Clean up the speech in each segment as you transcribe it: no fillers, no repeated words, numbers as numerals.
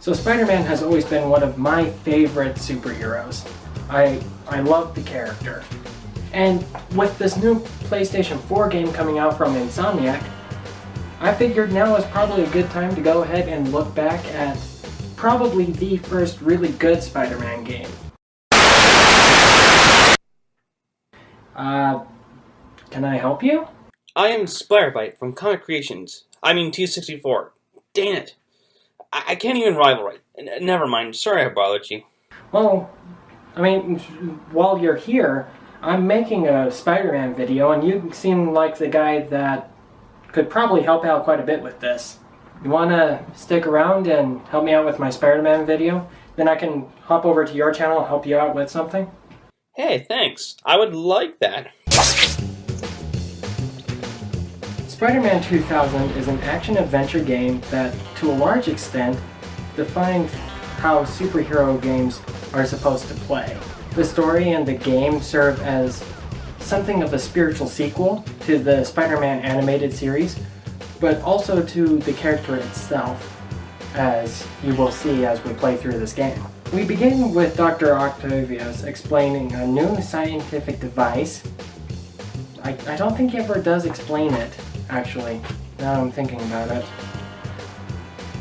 So Spider-Man has always been one of my favorite superheroes. I love the character. And with this new PlayStation 4 game coming out from Insomniac, I figured now is probably a good time to go ahead and look back at probably the first really good Spider-Man game. Can I help you? I am Spiderbyte from Comic Creations. T64. Dang it. I can't even rival right. Never mind. Sorry I bothered you. Well, while you're here, I'm making a Spider-Man video, and you seem like the guy that could probably help out quite a bit with this. You wanna stick around and help me out with my Spider-Man video? Then I can hop over to your channel and help you out with something? Hey, thanks. I would like that. Spider-Man 2000 is an action-adventure game that, to a large extent, defined how superhero games are supposed to play. The story and the game serve as something of a spiritual sequel to the Spider-Man animated series, but also to the character itself, as you will see as we play through this game. We begin with Dr. Octavius explaining a new scientific device. I don't think he ever does explain it, actually, now I'm thinking about it.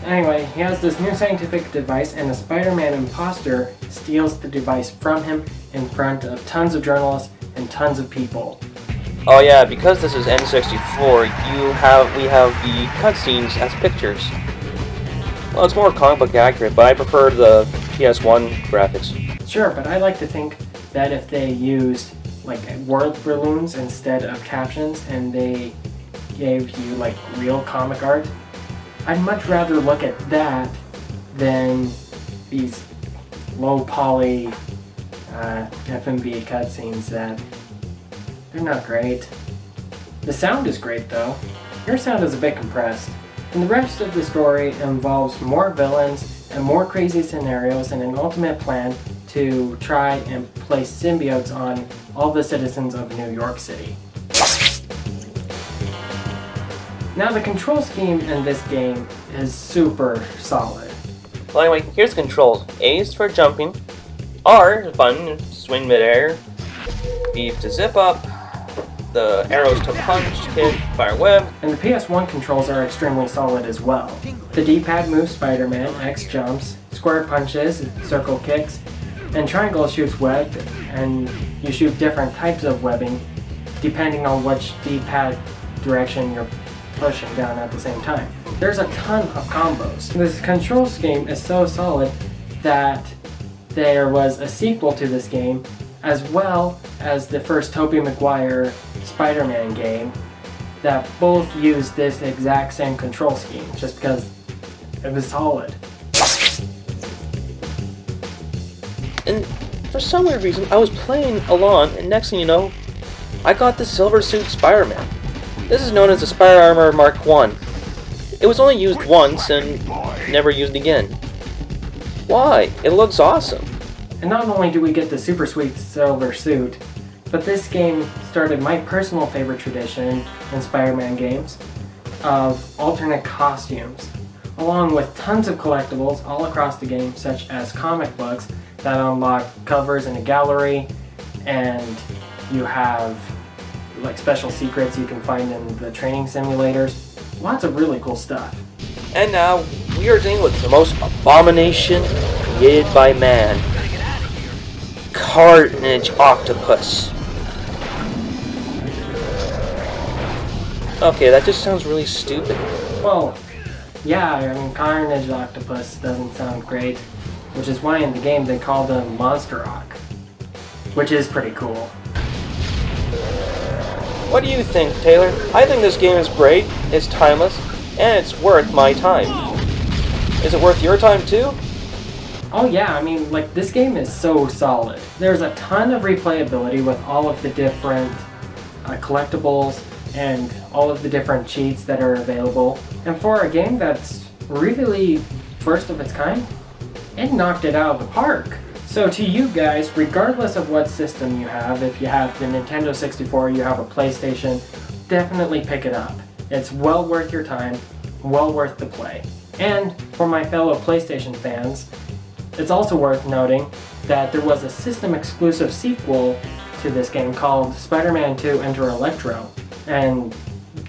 Anyway, he has this new scientific device, and a Spider-Man imposter steals the device from him in front of tons of journalists and tons of people. Oh yeah, because this is N64, we have the cutscenes as pictures. Well, it's more comic book accurate, but I prefer the PS1 graphics. Sure, but I like to think that if they used like word balloons instead of captions and they gave you like real comic art, I'd much rather look at that than these low poly FMV cutscenes that they're not great. The sound is great though. Your sound is a bit compressed. And the rest of the story involves more villains and more crazy scenarios and an ultimate plan to try and place symbiotes on all the citizens of New York City. Now the control scheme in this game is super solid. Well anyway, here's the controls. A is for jumping, R is a button, swing midair, B to zip up, the arrows to punch, kick, fire web. And the PS1 controls are extremely solid as well. The D-pad moves Spider-Man, X jumps, square punches, circle kicks, and triangle shoots web, and you shoot different types of webbing depending on which D-pad direction you're pushing down at the same time. There's a ton of combos. This control scheme is so solid that there was a sequel to this game, as well as the first Tobey Maguire Spider-Man game, that both used this exact same control scheme, just because it was solid. And for some weird reason, I was playing along, and next thing you know, I got the Silver Suit Spider-Man. This is known as the Spider Armor Mark I. It was only used once and never used again. Why? It looks awesome. And not only do we get the super sweet silver suit, but this game started my personal favorite tradition in Spider-Man games of alternate costumes, along with tons of collectibles all across the game, such as comic books that unlock covers in a gallery, and you have like special secrets you can find in the training simulators. Lots of really cool stuff. And now, we are dealing with the most abomination created by man. Carnage Octopus. Okay, that just sounds really stupid. Well, yeah, Carnage Octopus doesn't sound great, which is why in the game they called him Monster Rock, which is pretty cool. What do you think, Taylor? I think this game is great, it's timeless, and it's worth my time. Is it worth your time too? Oh yeah, this game is so solid. There's a ton of replayability with all of the different collectibles and all of the different cheats that are available. And for a game that's really first of its kind, it knocked it out of the park. So to you guys, regardless of what system you have, if you have the Nintendo 64, you have a PlayStation, definitely pick it up. It's well worth your time, well worth the play. And for my fellow PlayStation fans, it's also worth noting that there was a system-exclusive sequel to this game called Spider-Man 2 Enter Electro, and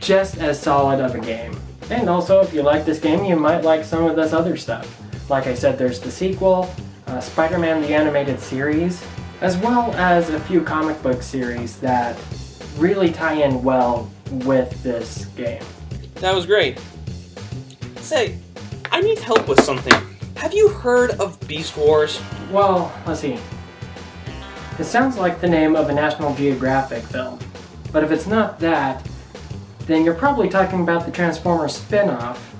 just as solid of a game. And also, if you like this game, you might like some of this other stuff. Like I said, there's the sequel, Spider-Man the Animated Series, as well as a few comic book series that really tie in well with this game. That was great. Say, I need help with something. Have you heard of Beast Wars? Well, let's see. It sounds like the name of a National Geographic film. But if it's not that, then you're probably talking about the Transformers spin-off.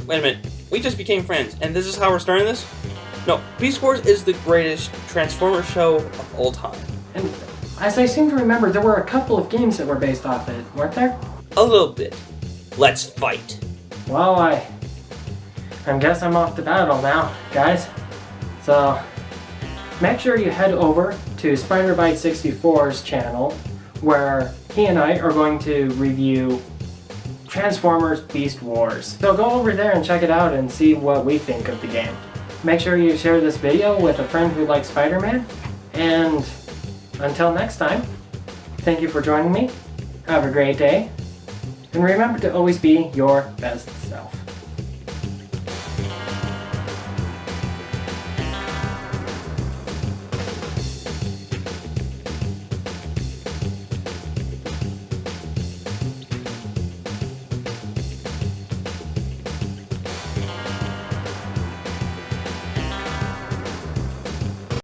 Wait a minute. We just became friends, and this is how we're starting this? No, Beast Wars is the greatest Transformers show of all time. And as I seem to remember, there were a couple of games that were based off it, weren't there? A little bit. Let's fight. Well, I guess I'm off to battle now, guys. So, make sure you head over to Spiderbyte 64's channel, where he and I are going to review Transformers Beast Wars. So go over there and check it out and see what we think of the game. Make sure you share this video with a friend who likes Spider-Man, and until next time, thank you for joining me, have a great day, and remember to always be your best self.